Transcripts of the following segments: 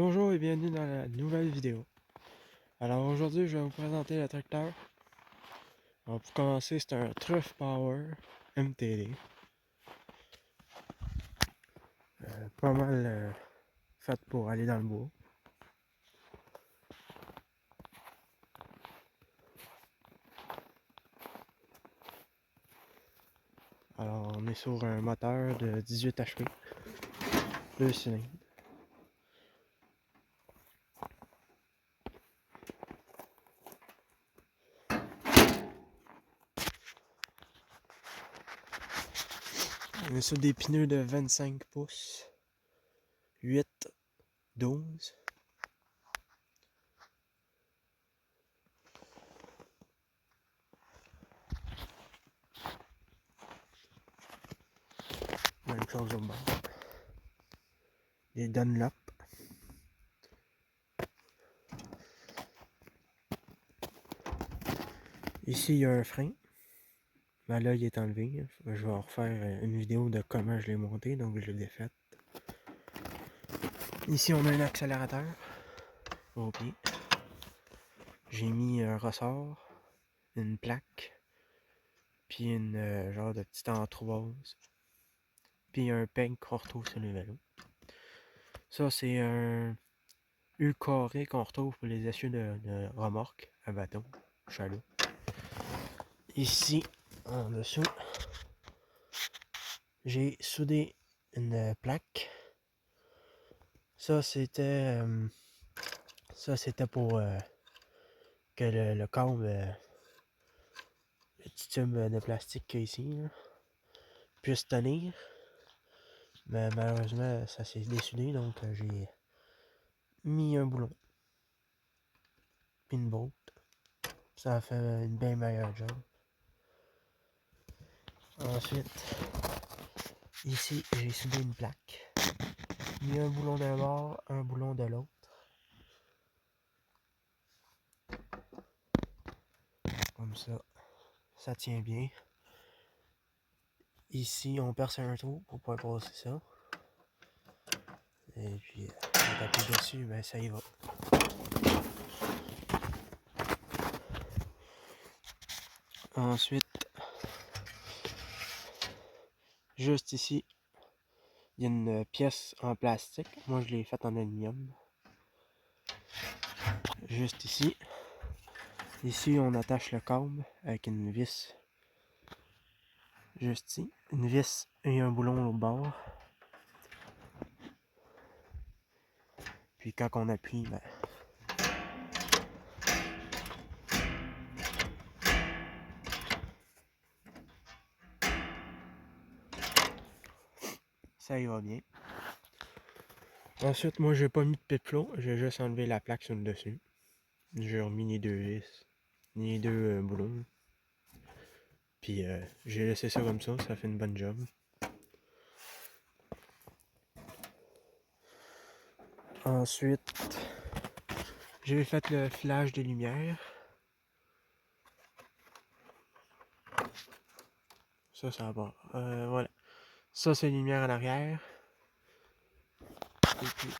Bonjour et bienvenue dans la nouvelle vidéo. Alors aujourd'hui je vais vous présenter le tracteur. Alors pour commencer, c'est un Truff Power MTD. Pas mal fait pour aller dans le bois. Alors on est sur un moteur de 18 HP, 2 cylindres. On est sur des pneus de 25 pouces, 8, 12. Même chose au bord. Des Dunlop. Ici il y a un frein. Ben là il est enlevé. Je vais en refaire une vidéo de comment je l'ai monté, donc je l'ai défaite. Ici on a un accélérateur au pied. J'ai mis un ressort, une plaque, puis une genre de petite entrouvase, puis un peg qu'on retrouve sur le vélo. Ça c'est un U carré qu'on retrouve pour les essieux de remorque à bateau, chalut. Ici, en dessous, j'ai soudé une plaque. Ça c'était pour que le câble, le petit tube de plastique qu'il y a ici, là, puisse tenir. Mais malheureusement, ça s'est dessoudé, donc j'ai mis un boulon. Puis une bolt. Ça a fait une bien meilleure job. Ensuite, ici, j'ai soudé une plaque. Mis un boulon d'un bord, un boulon de l'autre. Comme ça tient bien. Ici, on perce un trou pour pouvoir passer ça. Et puis, on appuie dessus, ben ça y va. Ensuite, juste ici, il y a une pièce en plastique. Moi, je l'ai faite en aluminium. Juste ici. Ici, on attache le câble avec une vis. Juste ici. Une vis et un boulon au bord. Puis quand on appuie, ben, ça y va bien. Ensuite, moi, j'ai pas mis de pit-flow. J'ai juste enlevé la plaque sur le dessus. J'ai remis les deux vis, les deux boulons. Puis j'ai laissé ça comme ça fait une bonne job. Ensuite, j'ai fait le filage des lumières. Ça va. Voilà. Ça, c'est les lumières en arrière. Et puis,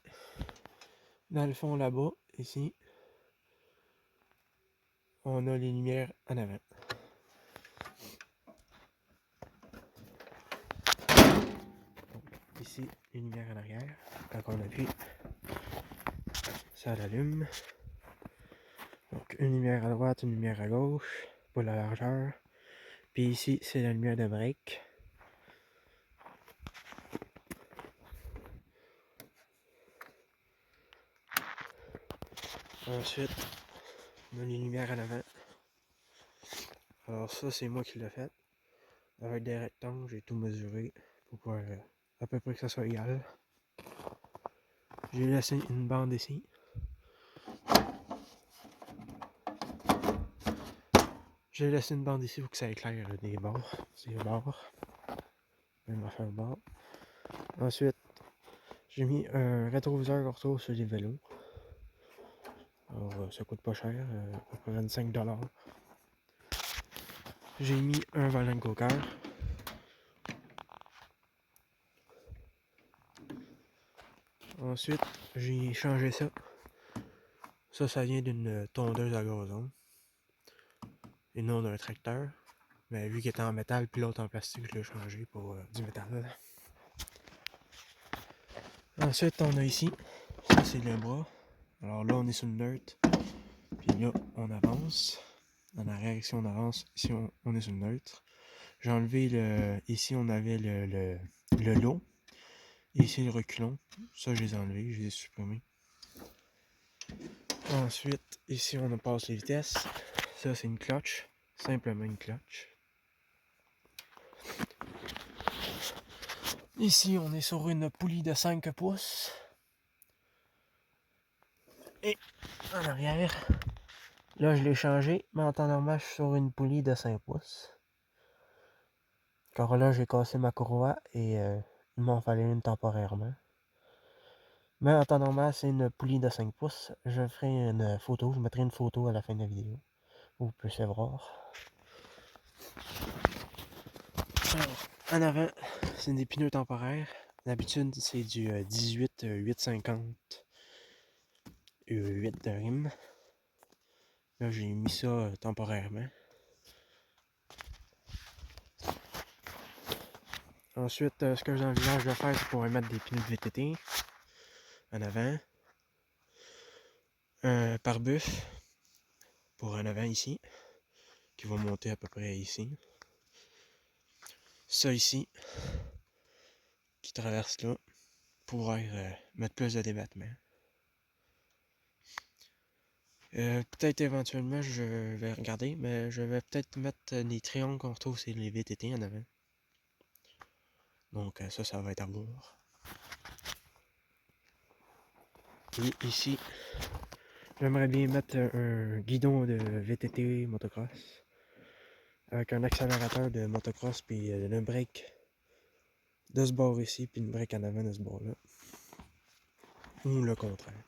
dans le fond, là-bas, ici, on a les lumières en avant. Donc, ici, les lumières en arrière. Quand on appuie, ça l'allume. Donc, une lumière à droite, une lumière à gauche, pour la largeur. Puis ici, c'est la lumière de break. Ensuite, on a les lumières en avant. Alors ça, c'est moi qui l'ai fait. Avec des rectangles, j'ai tout mesuré pour pouvoir à peu près que ça soit égal. J'ai laissé une bande ici. J'ai laissé une bande ici pour que ça éclaire des bords. C'est les bords. Même affaire au bord. Ensuite, j'ai mis un rétroviseur qu'on retrouve sur les vélos. Alors, ça coûte pas cher, à peu près 25$. J'ai mis un volant go-kart. Ensuite, j'ai changé ça. Ça vient d'une tondeuse à gazon. Et non d'un tracteur. Mais vu qu'il était en métal puis l'autre en plastique, je l'ai changé pour du métal. Ensuite, on a ici, ça c'est le bras. Alors là, on est sur le neutre. Puis là, on avance. En arrière, ici, on avance. Ici, on est sur le neutre. J'ai enlevé le... Ici, on avait le lot. Et ici, le reculon. Ça, je les ai enlevés, je les ai supprimés. Ensuite, ici, on passe les vitesses. Ça, c'est une clutch. Simplement une clutch. Ici, on est sur une poulie de 5 pouces. Et en arrière, là, je l'ai changé, mais en temps normal, je suis sur une poulie de 5 pouces. Car là, j'ai cassé ma courroie et il m'en fallait une temporairement. Mais en temps normal, c'est une poulie de 5 pouces. Je ferai une photo, je mettrai une photo à la fin de la vidéo. Vous puissiez voir. Alors, en avant, c'est des pneus temporaires. D'habitude, c'est du 18 850 8 de rime. Là, j'ai mis ça temporairement. Ensuite, ce que j'envisage de faire, c'est pour mettre des pneus de VTT en avant. Un pare-buff pour en avant ici, qui va monter à peu près ici. Ça ici, qui traverse là, pour mettre plus de débattement. Peut-être éventuellement, je vais regarder, mais je vais peut-être mettre des triangles qu'on retrouve sur les VTT en avant. Donc ça va être à voir. Et ici, j'aimerais bien mettre un guidon de VTT motocross avec un accélérateur de motocross puis un break de ce bord ici puis une break en avant de ce bord là. Ou le contraire.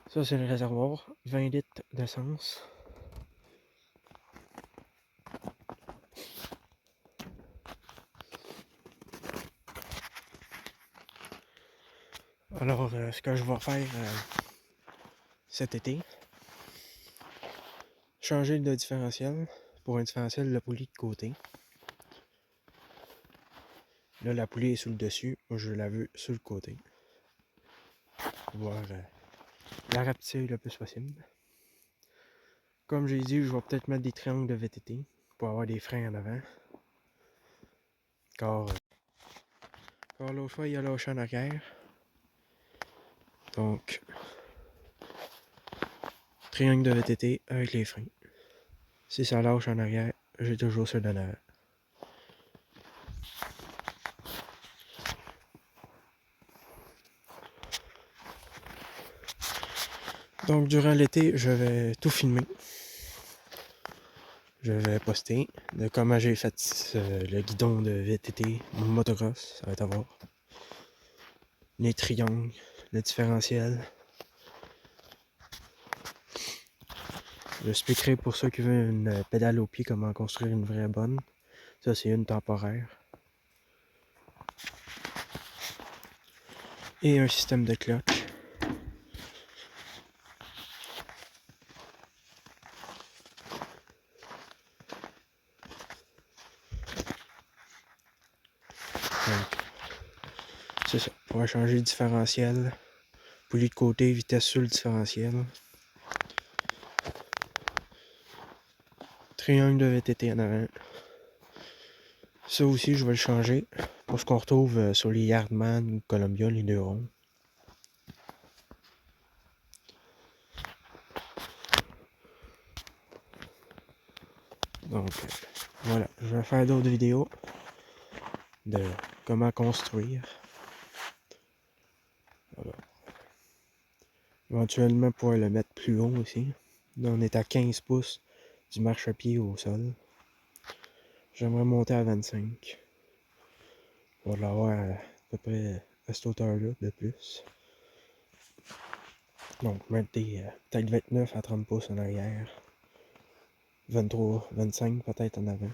Ça c'est le réservoir, 20 litres d'essence. Alors ce que je vais faire cet été, changer le différentiel pour un différentiel de poulie de côté. Là la poulie est sur le dessus, moi je la veux sur le côté. Pour pouvoir la rapetisser le plus possible. Comme j'ai dit, je vais peut-être mettre des triangles de VTT pour avoir des freins en avant. Car l'autre fois il a lâché en arrière. Donc triangle de VTT avec les freins. Si ça lâche en arrière, j'ai toujours ceux d'en avant. Donc durant l'été, je vais tout filmer. Je vais poster de comment j'ai fait le guidon de VTT, mon motocross, ça va être à voir. Les triangles, le différentiel. Je expliquerai pour ceux qui veulent une pédale au pied comment construire une vraie bonne. Ça c'est une temporaire. Et un système de clutch. Donc, c'est ça. Pour changer le différentiel. Poulie de côté, vitesse sur le différentiel. Triangle de VTT en avant. Ça aussi, je vais le changer pour ce qu'on retrouve sur les Yardman ou Columbia, les deux ronds. Donc, voilà. Je vais faire d'autres vidéos de comment construire. Voilà. Éventuellement, pouvoir le mettre plus haut aussi. Là, on est à 15 pouces du marchepied au sol. J'aimerais monter à 25. Pour l'avoir à peu près à cette hauteur-là de plus. Donc, mettre des peut-être 29 à 30 pouces en arrière. 23, 25 peut-être en avant.